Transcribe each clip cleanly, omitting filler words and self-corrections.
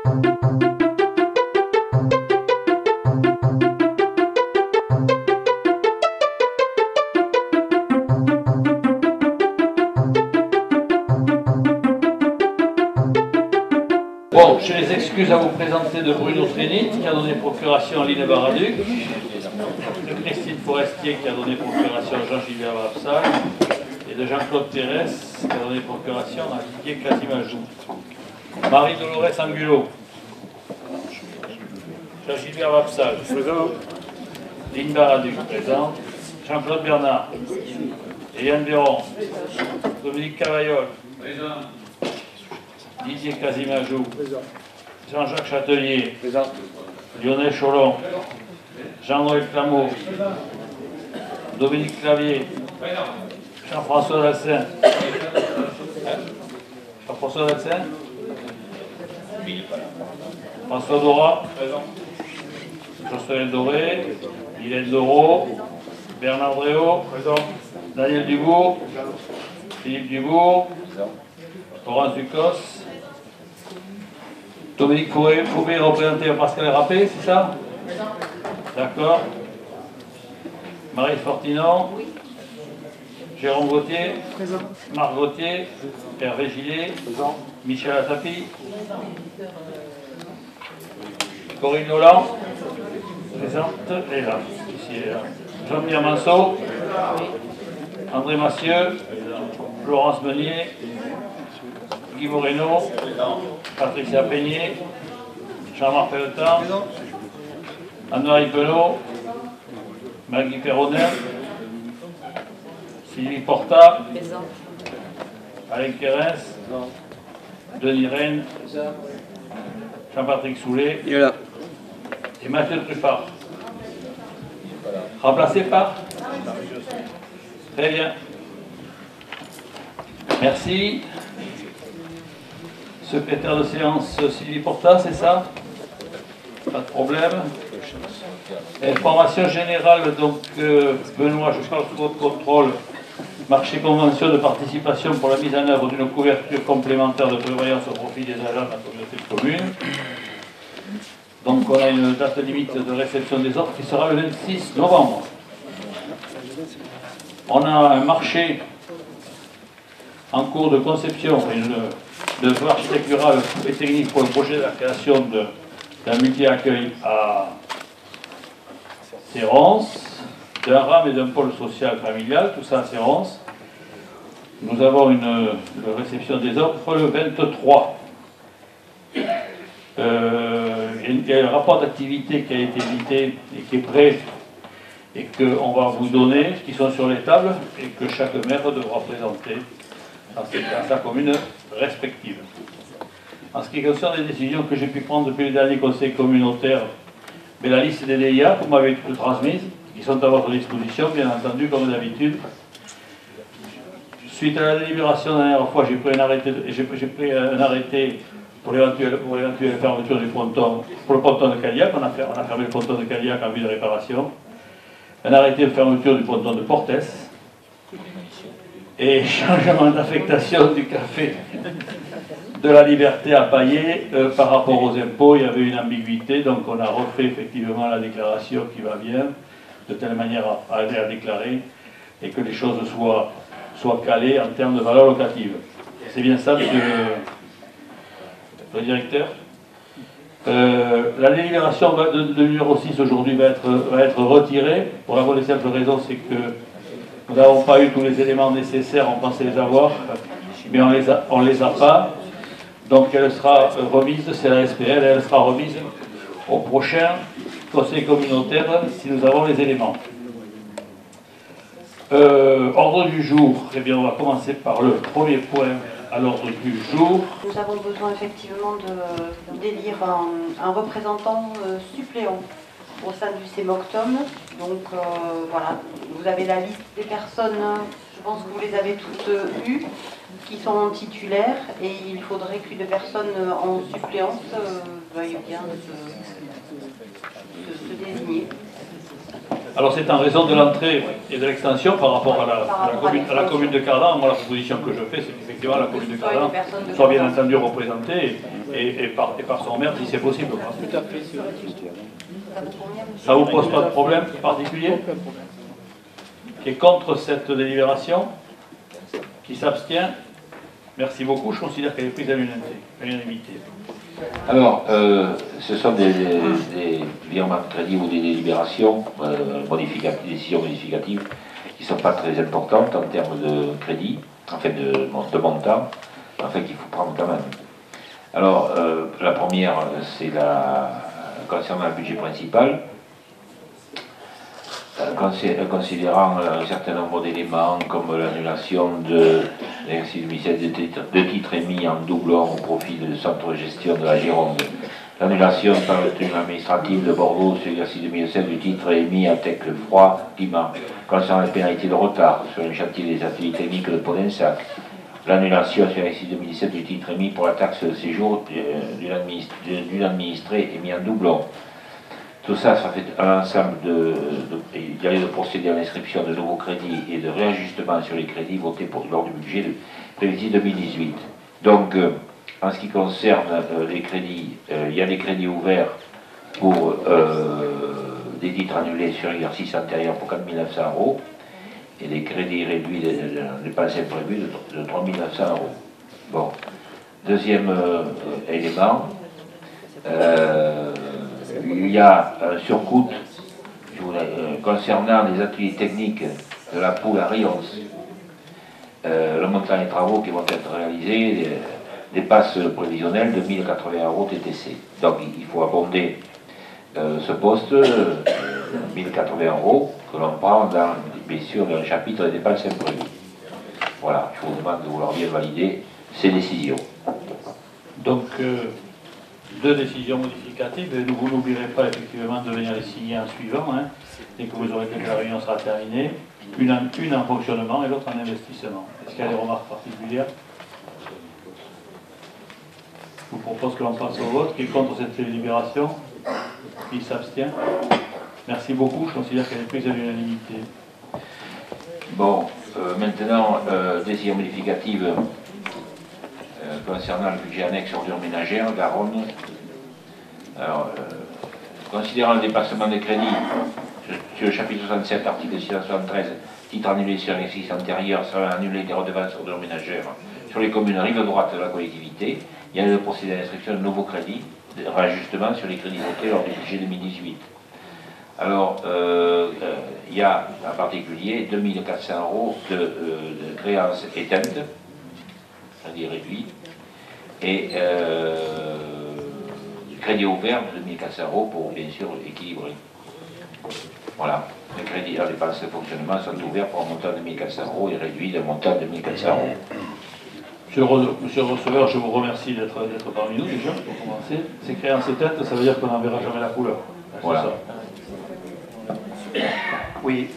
Bon, j'ai les excuses à vous présenter de Bruno Trénit, qui a donné procuration à Lynn Baraduc, de Christine Forestier, qui a donné procuration à Jean-Gilbert Vapsal, et de Jean-Claude Pérez, qui a donné procuration à Didier Casimajou. Marie-Dolores Angulo. Jean-Gilbert Vapsal. Présent. Lynn Baraduc, présent. Jean-Claude Bernard. Yann Véron. Dominique Cavaillol. Présent. Didier Casimajou. Jean-Jacques Châtelier. Présent. Lionel Cholon. Jean-Noël Clameau. Dominique Clavier. Présent. Jean-François Dassin. Jean-François Dassin. François Dora. Présent. Jocelyn Doré. Hélène Doro. Bernard Dréau. Présent. Daniel Dubourg. Philippe Dubourg. Laurence Ducos. Dominique Fourré, représenté par Pascal Rappé, c'est ça? D'accord. Marie Fortinon. Jérôme Gauthier. Présent. Marc Gauthier. Hervé Gillet. Présent. Michel Atapi. Corinne Nolan. Présente. Et là. Ici et là. Jean-Pierre Manceau. André Massieu. Laurence Meunier. Guy Moreno. Patricia Peigné. Jean-Marc Pelletan. Anne-Marie Pelot. Maggie Perronet. Sylvie Porta. Alain Quérens. Denis Rennes. Jean-Patrick Soulet. Et Mathieu Truffard. Remplacé par? Très bien. Merci. Secrétaire de séance Sylvie Porta, c'est ça? Pas de problème. Information générale, donc Benoît, je parle sous votre contrôle. Marché convention de participation pour la mise en œuvre d'une couverture complémentaire de prévoyance au profit des agents de la communauté de communes. Donc on a une date limite de réception des offres qui sera le 26 novembre. On a un marché en cours de conception, de feu architectural et technique pour le projet de la création d'un multi-accueil à Sérence, d'un RAM et d'un pôle social familial, tout ça à Sérence. Nous avons une réception des offres le 23. Il y a un rapport d'activité qui a été édité et qui est prêt et qu'on va vous donner, qui sont sur les tables et que chaque maire devra présenter dans sa commune respective. En ce qui concerne les décisions que j'ai pu prendre depuis le dernier conseil communautaire, mais la liste des DIA, vous m'avez toutes transmises, qui sont à votre disposition, bien entendu, comme d'habitude. Suite à la délibération la dernière fois, j'ai pris un arrêté pour l'éventuelle fermeture du ponton, pour le ponton de Caliac. On a fermé le ponton de Caliac en vue de réparation. Un arrêté de fermeture du ponton de Portes. Et changement d'affectation du café de la Liberté à Paillé par rapport aux impôts. Il y avait une ambiguïté, donc on a refait effectivement la déclaration qui va bien, de telle manière à aller à déclarer et que les choses soient calées en termes de valeur locative. C'est bien ça, monsieur le directeur. La délibération de numéro 6 aujourd'hui va être retirée, pour la bonne et simple raison, c'est que nous n'avons pas eu tous les éléments nécessaires, on pensait les avoir, mais on les a pas. Donc elle sera remise, c'est la SPL, elle sera remise au prochain conseil communautaire si nous avons les éléments. Ordre du jour, eh bien on va commencer par le premier point à l'ordre du jour. Nous avons besoin effectivement d'élire un représentant suppléant au sein du CEMOCTOM. Donc voilà, vous avez la liste des personnes, je pense que vous les avez toutes eues, qui sont titulaires, et il faudrait qu'une personne en suppléance veuille bien se désigner. Alors c'est en raison de l'entrée et de l'extension par rapport à la commune de Cardan. Moi, la proposition que je fais, c'est qu'effectivement la commune de Cardan soit bien entendu représentée et par son maire si c'est possible. Tout à fait. Ça ne vous pose pas de problème particulier? Qui est contre cette délibération? Qui s'abstient? Merci beaucoup. Je considère qu'elle est prise à l'unanimité. Alors, ce sont des virements de crédit ou des délibérations, décisions modificatives, qui ne sont pas très importantes en termes de crédit, en fait de montant, en fait qu'il faut prendre quand même. Alors, la première, c'est concernant le budget principal, considérant un certain nombre d'éléments comme l'annulation de l'exercice 2017 de titres émis en doublon au profit du centre de gestion de la Gironde, l'annulation par le tribunal administratif de Bordeaux sur l'exercice 2007 du titre émis à Tech le Froid Climat concernant les pénalités de retard sur le chantier des ateliers techniques de Podensac, l'annulation sur l'exercice 2017 du titre émis pour la taxe de séjour d'une administrée émis en doublon. Tout ça, ça fait un ensemble il y avait de procéder à l'inscription de nouveaux crédits et de réajustement sur les crédits votés lors du budget de prévisible 2018. Donc, en ce qui concerne les crédits, il y a des crédits ouverts pour des titres annulés sur l'exercice antérieur pour 4 900 € et des crédits réduits de dépenses imprévues de 3 900 €. Bon. Deuxième élément, il y a un surcoût concernant les ateliers techniques de la poule à Rions. Le montant des travaux qui vont être réalisés dépasse le prévisionnel de 1080 € TTC. Donc il faut abonder ce poste, 1080 € que l'on prend bien sûr dans le chapitre des dépenses imprévues. Voilà, je vous demande de vouloir bien valider ces décisions. Donc, deux décisions modificatives, et vous n'oublierez pas effectivement de venir les signer en suivant, hein, dès que vous aurez que la réunion sera terminée, une en fonctionnement et l'autre en investissement. Est-ce qu'il y a des remarques particulières? Je vous propose que l'on passe au vote. Qui est contre cette délibération? Qui s'abstient? Merci beaucoup, je considère qu'elle est prise à l'unanimité. Bon, maintenant, décision modificative concernant le budget annexe ordures ménagères, Garonne. Alors, considérant le dépassement des crédits sur le chapitre 67, article 673, titre annulé sur l'exercice antérieur, sera annulé des redevances ordures ménagères sur les communes rive droite de la collectivité, il y a le procédé à l'inscription de nouveaux crédits, de réajustement sur les crédits votés lors du budget 2018. Alors, il y a en particulier 2400 € de créances éteintes, c'est-à-dire réduites, et crédit ouvert de 2400 € pour bien sûr équilibrer. Voilà, les crédits à dépenses de fonctionnement sont ouverts pour un montant de 1400 € et réduits d'un montant de 1400 €. Monsieur le receveur, je vous remercie d'être parmi nous déjà, pour commencer. Ces créances éteintes, ça veut dire qu'on n'en verra jamais la couleur. Voilà. Oui,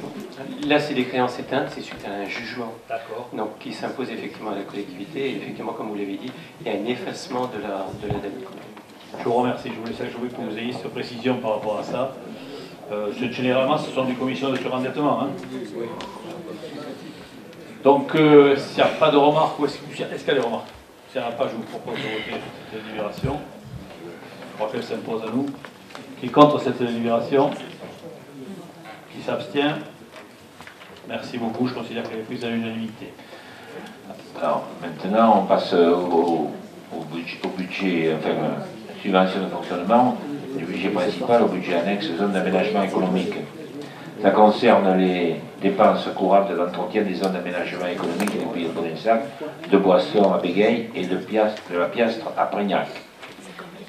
là c'est des créances éteintes, c'est suite à un jugement qui s'impose effectivement à la collectivité, et effectivement, comme vous l'avez dit, il y a un effacement de la dette. Je vous remercie, je voulais que vous ayez cette précision par rapport à ça. Généralement, ce sont des commissions de surendettement. Hein. Donc, s'il n'y a pas de remarques, est-ce qu'il y a des remarques? S'il n'y en a pas, je vous propose de voter cette délibération. Je crois qu'elle s'impose à nous. Qui est contre cette délibération? Qui s'abstient? Merci beaucoup, je considère qu'elle est prise à l'unanimité. Alors, maintenant, on passe au budget, enfin, subvention de fonctionnement, du budget principal au budget annexe, zone d'aménagement économique. Ça concerne les dépenses courantes d'entretien des zones d'aménagement économique du pays de Podensac, de Boisson à Bégueil et de la Piastre à Prégnac.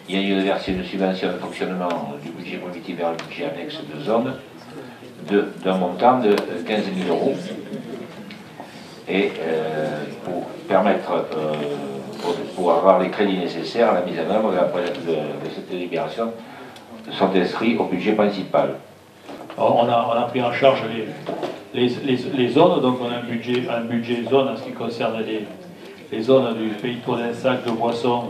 Il y a eu versé une subvention de fonctionnement du budget primitif vers le budget annexe de zone d'un montant de 15 000 €. Et pour permettre, pour avoir les crédits nécessaires à la mise en œuvre de cette délibération, sont inscrits au budget principal. Alors, on a pris en charge les zones, donc on a un budget zone en ce qui concerne les zones du pays de Podensac, de Boisson,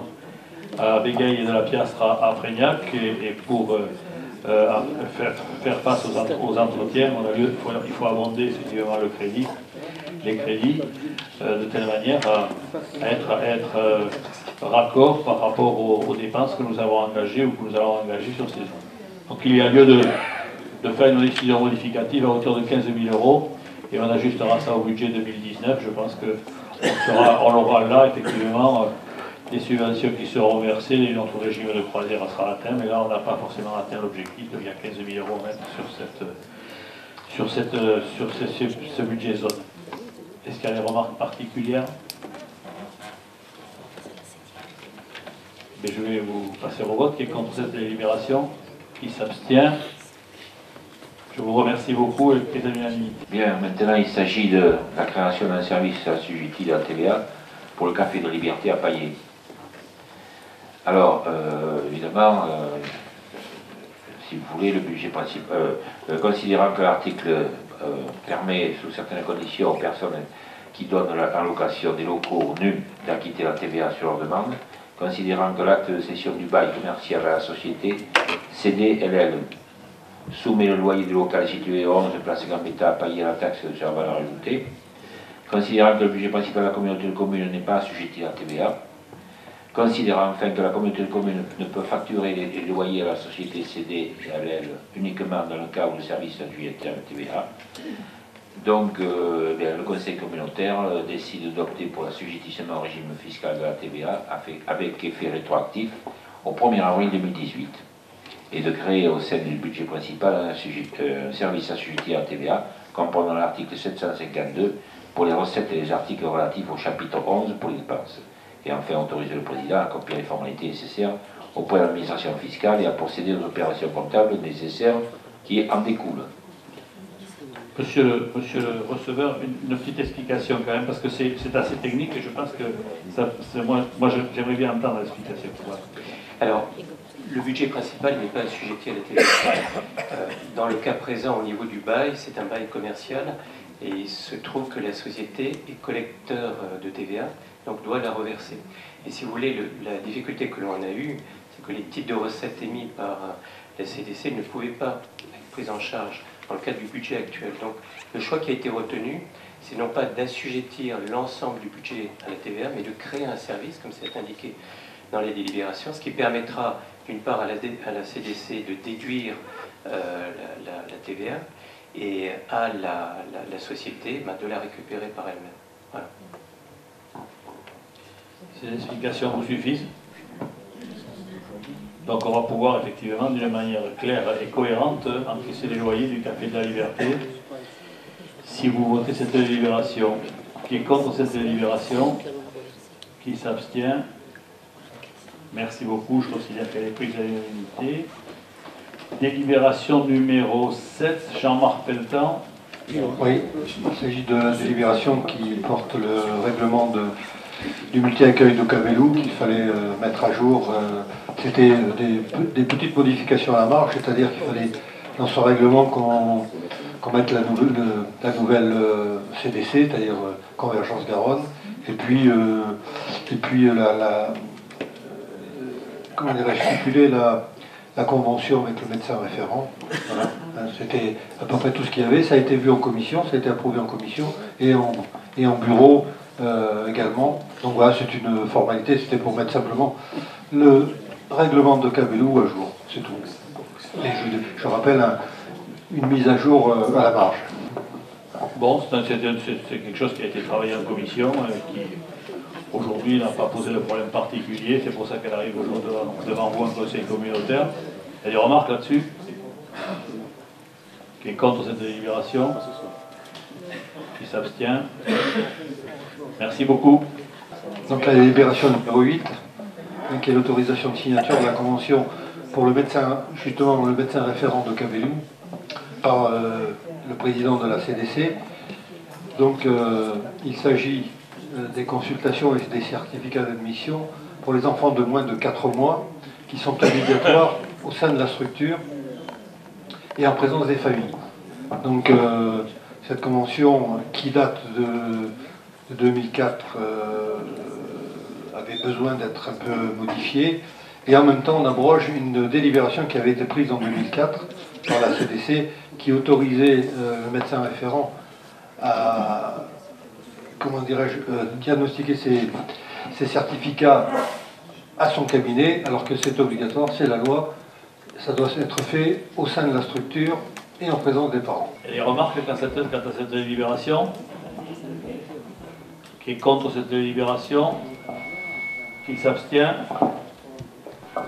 à Bégueil et de la Piastre à Prégnac, et pour faire face aux entretiens, il faut abonder effectivement les crédits, de telle manière à être raccord par rapport aux dépenses que nous avons engagées ou que nous allons engager sur ces zones. Donc il y a lieu de faire une décision modificative à hauteur de 15 000 € et on ajustera ça au budget 2019. Je pense qu'on aura là effectivement des subventions qui seront versées et notre régime de croisière sera atteint, mais là on n'a pas forcément atteint l'objectif, il y a 15 000 € à mettre sur ce budget zone. Est-ce qu'il y a des remarques particulières? Mais je vais vous passer au vote. Qui est contre cette délibération? Qui s'abstient? Je vous remercie beaucoup et qui est à l'unanimité. Bien, maintenant il s'agit de la création d'un service assujetti à la TVA pour le Café de Liberté à Paillé. Alors, évidemment, si vous voulez, le budget principal, considérant que l'article permet, sous certaines conditions, aux personnes qui donnent en location des locaux nus d'acquitter la TVA sur leur demande, considérant que l'acte de cession du bail commercial à la société CDLL soumet le loyer du local situé au 11 place Gambetta à payer la taxe sur la valeur ajoutée, considérant que le budget principal de la communauté de communes n'est pas assujetti à la TVA, considérant enfin que la communauté de communes ne peut facturer les loyers à la société CDLL uniquement dans le cas où le service est assujetti à la TVA. Donc, le conseil communautaire décide d'opter pour l'assujettissement au régime fiscal de la TVA avec effet rétroactif au 1er avril 2018 et de créer au sein du budget principal un service assujetti à la TVA comprenant l'article 752 pour les recettes et les articles relatifs au chapitre 11 pour les dépenses. Et enfin, autoriser le président à accomplir les formalités nécessaires auprès de l'administration fiscale et à procéder aux opérations comptables nécessaires qui en découlent. Monsieur le receveur, une petite explication quand même, parce que c'est assez technique et je pense que moi j'aimerais bien entendre l'explication. Alors, le budget principal n'est pas assujetti à la TVA. Dans le cas présent, au niveau du bail, c'est un bail commercial et il se trouve que la société est collecteur de TVA, donc doit la reverser. Et si vous voulez, la difficulté que l'on a eue, c'est que les titres de recettes émis par la CDC ne pouvaient pas être pris en charge dans le cadre du budget actuel. Donc le choix qui a été retenu, c'est non pas d'assujettir l'ensemble du budget à la TVA, mais de créer un service, comme c'est indiqué dans les délibérations, ce qui permettra d'une part à la CDC de déduire la TVA et à la société de la récupérer par elle-même. Voilà. Ces explications vous suffisent? Donc on va pouvoir effectivement, d'une manière claire et cohérente, encaisser les loyers du Café de la Liberté. Si vous votez cette délibération, qui est contre cette délibération, qui s'abstient, merci beaucoup, je considère qu'elle est prise à l'unanimité. Délibération numéro 7, Jean-Marc Pelletan. Oui, il s'agit de la délibération qui porte le règlement du multi-accueil de Cabellou qu'il fallait mettre à jour. C'était des petites modifications à la marge, c'est-à-dire qu'il fallait dans ce règlement qu'on mette la nouvelle CDC, c'est-à-dire Convergence Garonne, et puis comment dirais-je, stipuler la convention avec le médecin référent. Voilà. C'était à peu près tout ce qu'il y avait. Ça a été vu en commission, ça a été approuvé en commission et en bureau également. Donc voilà, c'est une formalité, c'était pour mettre simplement le règlement de Cabellou à jour, c'est tout. Et je rappelle une mise à jour à la marge. Bon, c'est quelque chose qui a été travaillé en commission, qui aujourd'hui n'a pas posé de problème particulier, c'est pour ça qu'elle arrive aujourd'hui devant vous en conseil communautaire. Il y a des remarques là-dessus? Qui est contre cette délibération? Qui s'abstient? Merci beaucoup. Donc la délibération numéro 8, qui est l'autorisation de signature de la convention pour le médecin, justement le médecin référent de Cabellou, par le président de la CDC. Donc il s'agit des consultations et des certificats d'admission pour les enfants de moins de 4 mois qui sont obligatoires au sein de la structure et en présence des familles. Donc cette convention qui date de 2004 avait besoin d'être un peu modifiée Et en même temps, on abroge une délibération qui avait été prise en 2004 par la CDC qui autorisait le médecin référent à, comment dirais-je, diagnostiquer ces certificats à son cabinet, alors que c'est obligatoire, c'est la loi, ça doit être fait au sein de la structure et en présence des parents. Et les remarques quant à cette délibération? Qui est contre cette délibération? Qui s'abstient?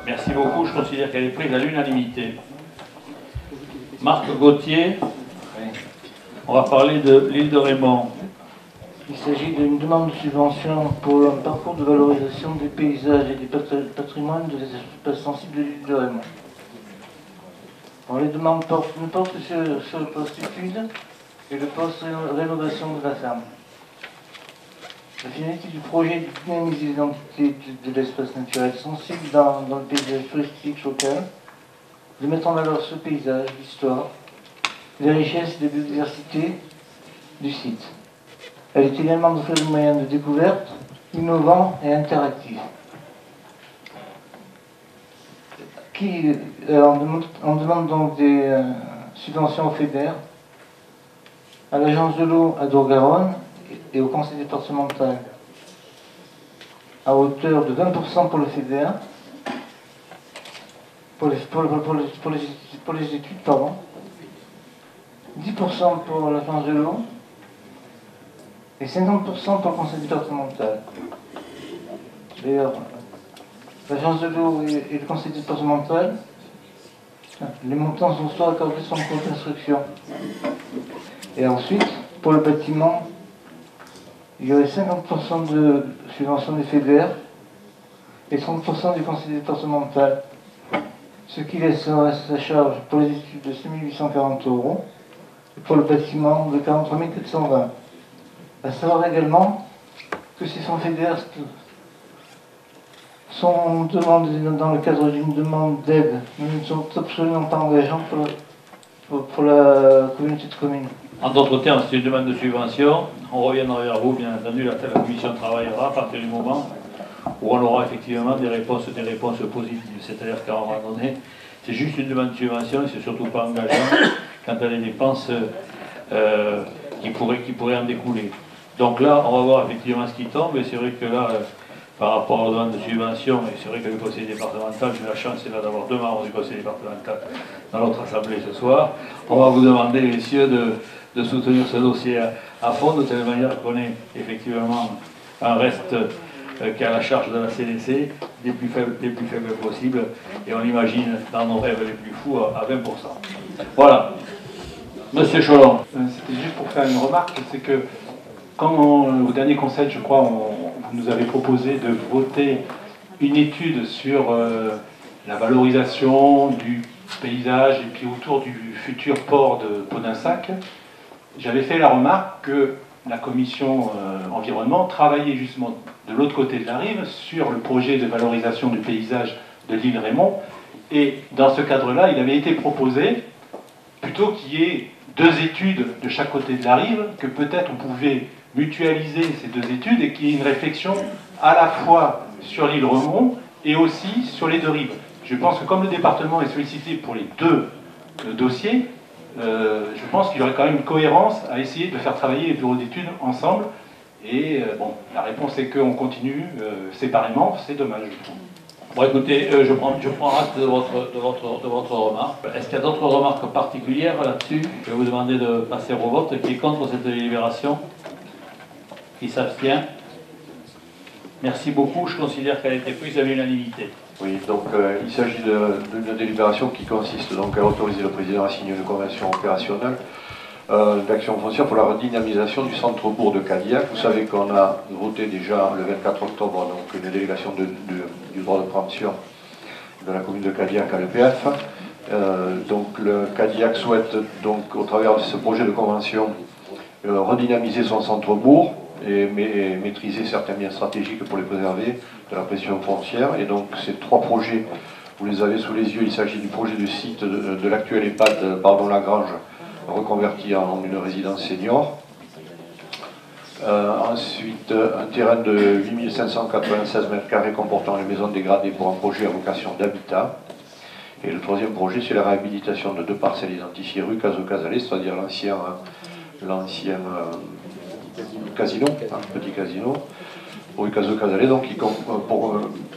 Merci beaucoup, je considère qu'elle est prise à l'unanimité. Marc Gauthier, on va parler de l'île de Raymond. Il s'agit d'une demande de subvention pour un parcours de valorisation des paysages et des patrimoines des espaces sensibles de l'île de Raymond. Alors, les demandes portent sur le poste études et le poste rénovation de la ferme. La finalité du projet est de dynamiser l'identité de l'espace naturel sensible dans le paysage touristique local, de mettre en valeur ce paysage, l'histoire, les richesses et la biodiversité du site. Elle est également de faire des moyens de découverte, innovants et interactifs. On demande donc des subventions au FEDER, à l'agence de l'eau à Dour-Garonne et au conseil départemental à hauteur de 20% pour le FEDER, pour les études, pardon, 10% pour l'agence de l'eau et 50% pour le conseil départemental. D'ailleurs, l'agence de l'eau et le conseil départemental, les montants sont soit accordés soit en cours d'instruction. Et ensuite, pour le bâtiment, il y aurait 50% de subvention des FEDER et 30% du conseil départemental, ce qui laisse un reste à charge pour les études de 6 840 € et pour le bâtiment de 43 420. À savoir également que ces fonds FEDER sont demandés dans le cadre d'une demande d'aide, mais ne sont absolument pas engageants pour la communauté de communes. En d'autres termes, c'est une demande de subvention. On reviendra vers vous, bien entendu, la commission travaillera à partir du moment où on aura effectivement des réponses positives. C'est-à-dire qu'à un moment donné, c'est juste une demande de subvention et c'est surtout pas engageant quant à les dépenses qui pourraient en découler. Donc là, on va voir effectivement ce qui tombe, et c'est vrai que là, par rapport aux demandes de subvention, et c'est vrai que le conseil départemental, j'ai la chance d'avoir 2 membres du conseil départemental dans notre assemblée ce soir, on va vous demander, messieurs, de soutenir ce dossier à fond, de telle manière qu'on ait effectivement un reste qui est à la charge de la CDC, des plus faibles possibles, et on imagine dans nos rêves les plus fous à 20%. Voilà. Monsieur Cholon. C'était juste pour faire une remarque, c'est que quand au dernier conseil, je crois, vous nous avez proposé de voter une étude sur la valorisation du paysage et puis autour du futur port de Podensac, j'avais fait la remarque que la commission environnement travaillait justement de l'autre côté de la rive sur le projet de valorisation du paysage de l'île Raymond, et dans ce cadre-là, il avait été proposé plutôt qu'il y ait 2 études de chaque côté de la rive, que peut-être on pouvait mutualiser ces 2 études et qu'il y ait une réflexion à la fois sur l'île Raymond et aussi sur les 2 rives. Je pense que comme le département est sollicité pour les 2 dossiers, je pense qu'il y aurait quand même une cohérence à essayer de faire travailler les bureaux d'études ensemble. Et bon, la réponse est qu'on continue séparément, c'est dommage, je trouve. Bon, écoutez, je prends acte de votre remarque. Est-ce qu'il y a d'autres remarques particulières là-dessus? Je vais vous demander de passer au vote. Qui est contre cette délibération? Qui s'abstient? Merci beaucoup. Je considère qu'elle a été prise à l'unanimité. Oui, donc il s'agit d'une délibération qui consiste donc à autoriser le président à signer une convention opérationnelle d'action foncière pour la redynamisation du centre-bourg de Cadillac. Vous savez qu'on a voté déjà le 24 octobre donc, une délégation du droit de préemption de la commune de Cadillac à l'EPF. Donc le Cadillac souhaite donc au travers de ce projet de convention redynamiser son centre-bourg et maîtriser certains biens stratégiques pour les préserver de la pression foncière. Et donc ces 3 projets, vous les avez sous les yeux. Il s'agit du projet du site de l'actuel EHPAD Bardon-Lagrange reconverti en une résidence senior. Ensuite, un terrain de 8596 m² comportant les maisons dégradées pour un projet à vocation d'habitat. Et le troisième projet, c'est la réhabilitation de 2 parcelles identifiées rue Cazaux-Casalet, c'est-à-dire l'ancien casino, petit casino, rue Cazaux-Casalet, donc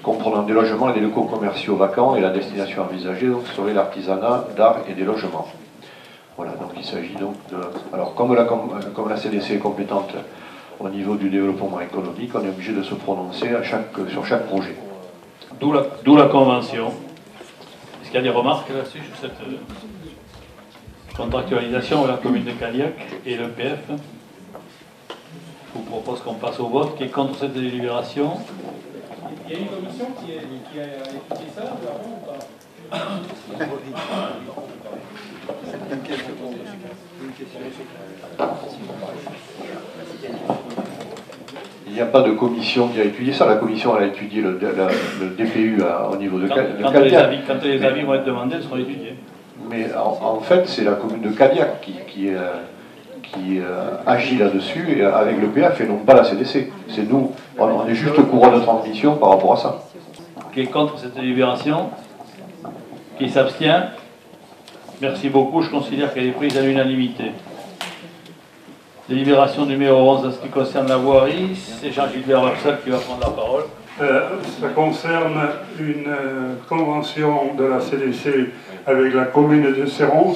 comprenant des logements et des locaux commerciaux vacants, et la destination envisagée donc, serait l'artisanat d'art et des logements. Voilà, donc il s'agit donc de... Alors, comme la CDC est compétente au niveau du développement économique, on est obligé de se prononcer sur chaque projet. D'où la convention. Est-ce qu'il y a des remarques là-dessus, sur cette contractualisation avec la commune de Cadillac et l'EPF? Je vous propose qu'on passe au vote. Qui est contre cette délibération? Il y a une commission qui a étudié ça, ou pas? Il n'y a pas de commission qui a étudié ça. La commission elle a étudié le DPU au niveau de Cadillac. Quand les avis vont être demandés, ils seront étudiés. Mais en fait, c'est la commune de Cadillac qui agit là-dessus avec le PF et non pas la CDC. C'est nous. On est juste au courant de transmission par rapport à ça. Qui est contre cette délibération? Qui s'abstient? Merci beaucoup. Je considère qu'elle est prise à l'unanimité. Délibération numéro 11 en ce qui concerne la voirie, c'est Jean-Gilbert Roussel qui va prendre la parole. Ça concerne une convention de la CDC avec la commune de Serrons.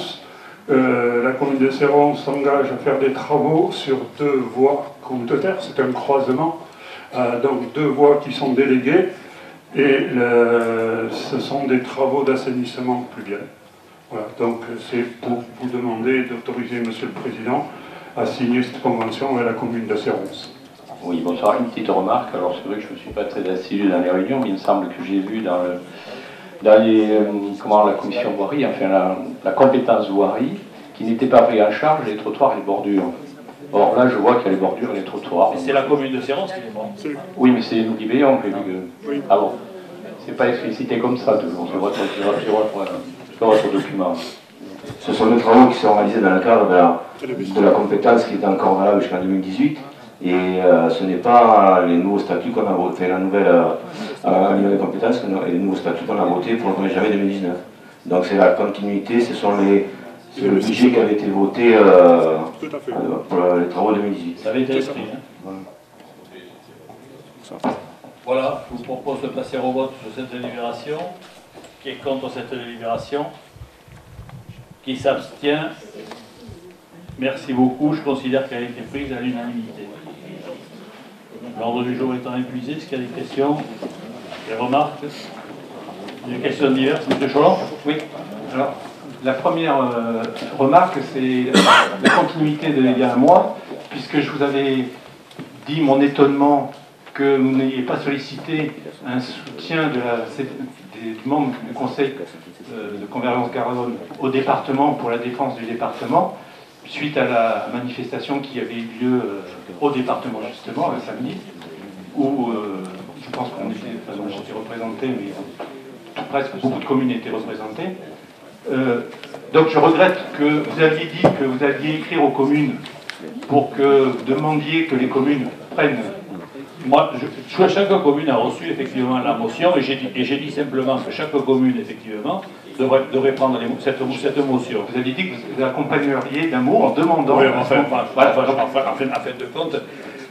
La commune de Serrons s'engage à faire des travaux sur 2 voies communautaires, c'est un croisement, donc 2 voies qui sont déléguées, et ce sont des travaux d'assainissement pluvial. Voilà, donc c'est pour vous demander d'autoriser, Monsieur le Président, à signer cette convention avec la commune de Serrons. Oui, bonsoir. Une petite remarque. Alors, c'est vrai que je ne me suis pas très assidu dans les réunions, mais il me semble que j'ai vu dans la commission voirie, enfin la compétence voirie, qui n'était pas pris en charge les trottoirs et les bordures. Or, là, je vois qu'il y a les bordures et les trottoirs. C'est la commune de Serrons qui les prend. Oui, mais c'est nous qui veillons. Oui. Ah bon. C'est pas explicité comme ça, toujours. Je vois votre document. Ce sont des travaux qui sont réalisés dans le cadre de la compétence qui était encore valable jusqu'en 2018. Et ce n'est pas les nouveaux statuts qu'on a votés, la nouvelle compétence et les nouveaux statuts qu'on a votés pour le 1er janvier 2019. Donc c'est la continuité, c'est le budget qui avait été voté pour les travaux 2018. Ça avait été inscrit. Voilà, je vous propose de passer au vote sur cette délibération. Qui est contre cette délibération? Qui s'abstient? Merci beaucoup, je considère qu'elle a été prise à l'unanimité. L'ordre du jour étant épuisé, est-ce qu'il y a des questions, des remarques, des questions diverses? M. Cholon? Oui. Alors, la première remarque, c'est la continuité d'il y a un mois, puisque je vous avais dit mon étonnement que vous n'ayez pas sollicité un soutien du membre du Conseil de Convergence Garonne au département pour la défense du département, suite à la manifestation qui avait eu lieu au département justement, un samedi, où je pense qu'on était, enfin, j'étais représenté, mais presque beaucoup de communes étaient représentées. Donc je regrette que vous aviez dit que vous alliez écrire aux communes pour que vous demandiez que les communes prennent. Moi, chaque commune a reçu effectivement la motion et j'ai dit simplement que chaque commune, effectivement, devrait prendre cette motion. Vous avez dit que vous accompagneriez d'un mot en demandant... Oui, enfin, en fin de compte,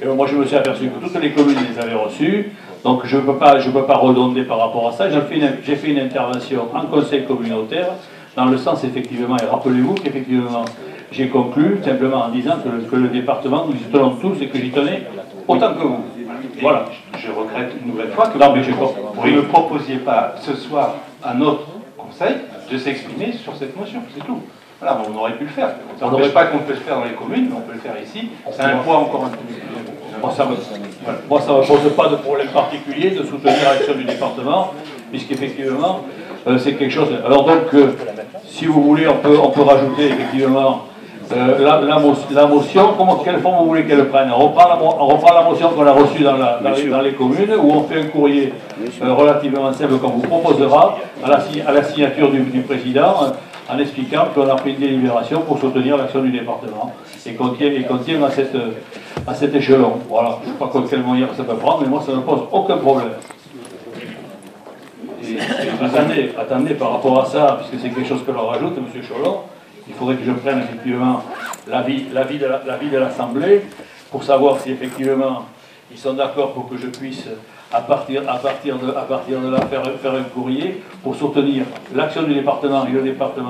moi je me suis aperçu que toutes les communes les avaient reçues, donc je ne peux pas redonder par rapport à ça. J'ai fait une intervention en conseil communautaire, dans le sens effectivement, et rappelez-vous qu'effectivement, j'ai conclu simplement en disant que le département, nous y tenons tous et que j'y tenais autant que vous. Voilà. Je regrette une nouvelle fois que vous ne proposiez pas ce soir à notre conseil de s'exprimer sur cette motion, c'est tout. Voilà, on aurait pu le faire. Ça n'empêche pas qu'on peut le faire dans les communes, mais on peut le faire ici. C'est un poids encore un peu plus. Moi, ça ne me pose pas de problème particulier de soutenir l'action du département, puisqu'effectivement, c'est quelque chose... Alors donc, si vous voulez, on peut rajouter effectivement la motion. Quelle forme vous voulez qu'elle prenne? On reprend la motion qu'on a reçue dans les communes, où on fait un courrier relativement simple qu'on vous proposera à la signature du président, en expliquant qu'on a pris une délibération pour soutenir l'action du département et qu'on tient à cet échelon. Voilà, je ne sais pas quel moyen ça peut prendre, mais moi ça ne me pose aucun problème. Et attendez, par rapport à ça, puisque c'est quelque chose que l'on rajoute, M. Cholon, il faudrait que je prenne effectivement l'avis de l'Assemblée pour savoir si effectivement ils sont d'accord pour que je puisse, à partir de là, faire un courrier pour soutenir l'action du département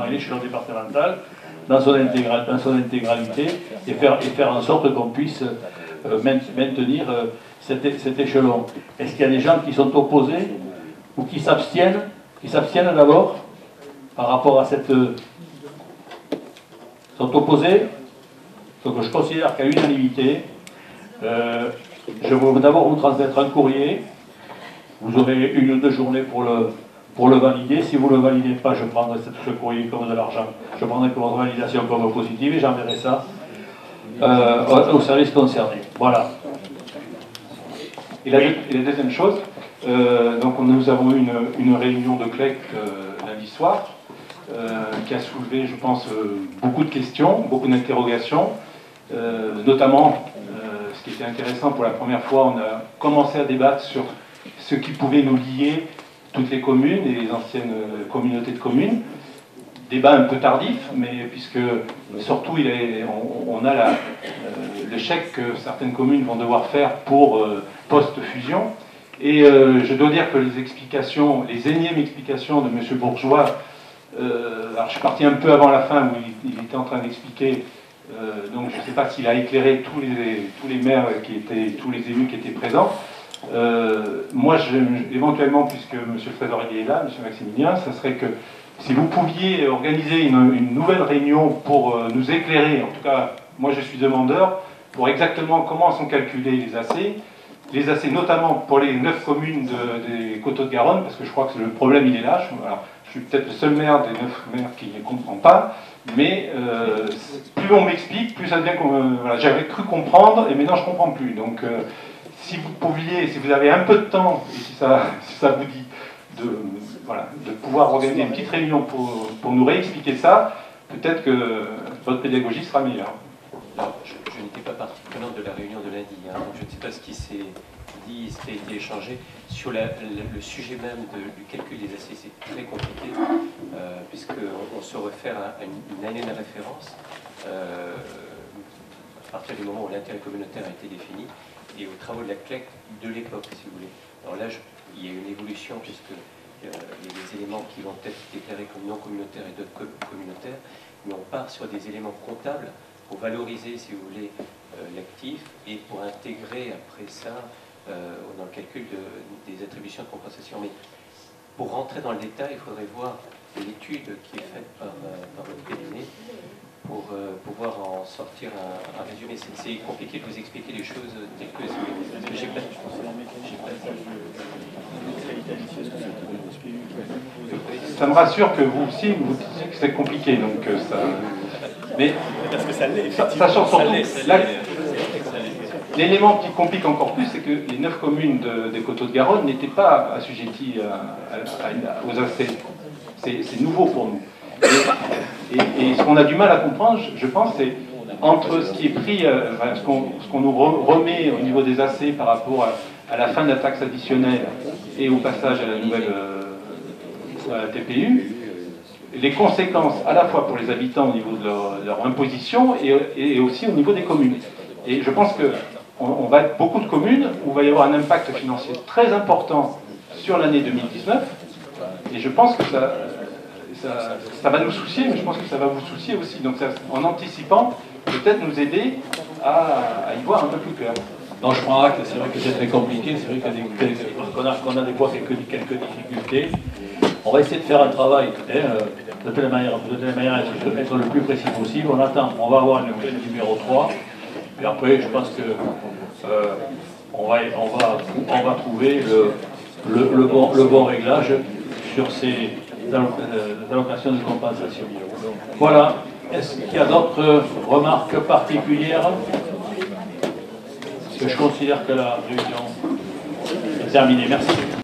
et l'échelon départemental dans son intégralité et faire en sorte qu'on puisse maintenir cet échelon. Est-ce qu'il y a des gens qui sont opposés ou qui s'abstiennent d'abord par rapport à cette... sont opposés? Donc je considère qu'à l'unanimité, je vais d'abord vous transmettre un courrier. Vous aurez 1 ou 2 journées pour le valider. Si vous ne le validez pas, je prendrai ce courrier comme de l'argent. Je prendrai votre validation comme positive et j'enverrai ça au service concerné. Voilà. Et la deuxième chose, donc nous avons eu une réunion de CLEC lundi soir qui a soulevé, je pense, beaucoup de questions, beaucoup d'interrogations, notamment, ce qui était intéressant pour la première fois, on a commencé à débattre sur ce qui pouvait nous lier, toutes les communes et les anciennes communautés de communes. Débat un peu tardif, mais puisque surtout on a le chèque que certaines communes vont devoir faire pour post-fusion. Et je dois dire que les explications, les énièmes explications de M. Bourgeois, alors je suis parti un peu avant la fin où il était en train d'expliquer, donc je ne sais pas s'il a éclairé tous les maires tous les élus qui étaient présents. Moi, éventuellement, puisque M. Trésorier est là, M. Maximilien, ça serait que si vous pouviez organiser une nouvelle réunion pour nous éclairer, en tout cas, moi je suis demandeur, pour exactement comment sont calculés les AC notamment pour les 9 communes des Coteaux-de-Garonne, parce que je crois que le problème il est là. Je suis peut-être le seul maire des 9 maires qui ne comprend pas, mais plus on m'explique, plus ça devient comme... voilà, j'avais cru comprendre, et maintenant je ne comprends plus. Donc si vous pouviez, si vous avez un peu de temps, et si ça vous dit de pouvoir organiser une petite réunion pour nous réexpliquer ça, peut-être que votre pédagogie sera meilleure. Alors, je n'étais pas partie prenante de la réunion de lundi, hein, donc je ne sais pas ce qui s'est dit, ce qui a été échangé. Sur le sujet même du calcul des AC, c'est très compliqué, puisqu'on se réfère à une année de référence, à partir du moment où l'intérêt communautaire a été défini, et aux travaux de la CLEC de l'époque, si vous voulez. Alors là, il y a une évolution, puisque il y a des éléments qui vont être déclarés comme non communautaires et d'autres communautaires, mais on part sur des éléments comptables pour valoriser, si vous voulez, l'actif et pour intégrer après ça dans le calcul des attributions de compensation. Mais pour rentrer dans le détail, il faudrait voir l'étude qui est faite par votre cabinet pour pouvoir en sortir un résumé. C'est compliqué de vous expliquer les choses telles que j'ai pas. Ça me rassure que vous aussi, vous disiez que c'est compliqué, donc ça... Mais parce que ça l'est, sachant surtout, l'élément qui complique encore plus, c'est que les 9 communes des Coteaux-de-Garonne n'étaient pas assujetties aux AC. C'est nouveau pour nous. Et ce qu'on a du mal à comprendre, je pense, c'est entre ce qui est pris, ce qu'on nous remet au niveau des AC par rapport à la fin de la taxe additionnelle et au passage à la nouvelle TPU, les conséquences à la fois pour les habitants au niveau de leur imposition et aussi au niveau des communes. Et je pense qu'on va être beaucoup de communes où il va y avoir un impact financier très important sur l'année 2019, et je pense que ça va nous soucier, mais je pense que ça va vous soucier aussi. Donc en anticipant, peut-être nous aider à y voir un peu plus clair. Non, je prends acte, c'est vrai que c'est très compliqué, c'est vrai qu'on a des fois quelques difficultés. On va essayer de faire un travail de telle manière être le plus précis possible. On va avoir une numéro 3, et après je pense que on va trouver le bon réglage sur ces allocations de compensation. Voilà. Est-ce qu'il y a d'autres remarques particulières? Parce que je considère que la réunion est terminée. Merci.